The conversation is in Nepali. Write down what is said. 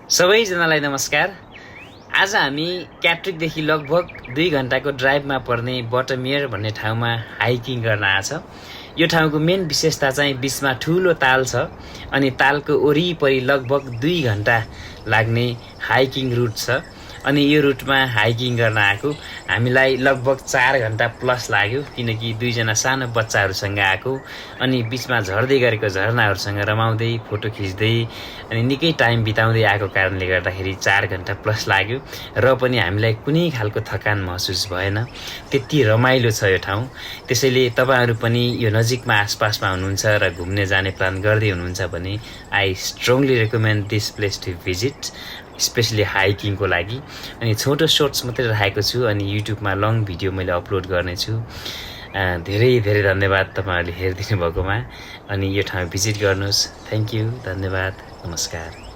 सबैजनालाई नमस्कार। आज हामी क्याट्रिकदेखि लगभग 2 घण्टाको ड्राइभमा पर्ने बटमियर भन्ने ठाउँमा हाइकिङ गर्न आछ। यो ठाउँको मेन विशेषता चाहिँ बीचमा ठुलो ताल छ अनि तालको वरिपरि लगभग 2 घण्टा लाग्ने हाइकिङ रुट छ। अनि यो रुटमा हाइकिङ गर्न आएको हामीलाई लगभग 4 घण्टा प्लस लाग्यो, किनकि 2 जना सानो बच्चाहरूसँग आएको अनि बीचमा झर्दै गरेको झरनाहरूसँग रमाउँदै फोटो खिच्दै अनि निकै टाइम बिताउँदै आएको कारणले गर्दाखेरि 4 घण्टा प्लस लाग्यो र पनि हामीलाई कुनै खालको थकान महसुस भएन। त्यति रमाइलो छ यो ठाउँ। त्यसैले तपाईहरु पनि यो नजिकमा आसपासमा हुनुहुन्छ र घुम्ने जाने प्लान गर्दै हुनुहुन्छ भने I strongly recommend this place to visit, specially हाइकिङको लागि। अनि छोटो शॉर्ट्स मात्रै राखेको छु अनि युट्युबमा लङ भिडियो मैले अपलोड गर्नेछु। धेरै धेरै धन्यवाद तपाईहरुले हेरिदिनु भएकोमा। अनि यो ठाउँ भिजिट गर्नुहोस्। थ्यांक यू, धन्यवाद, नमस्कार।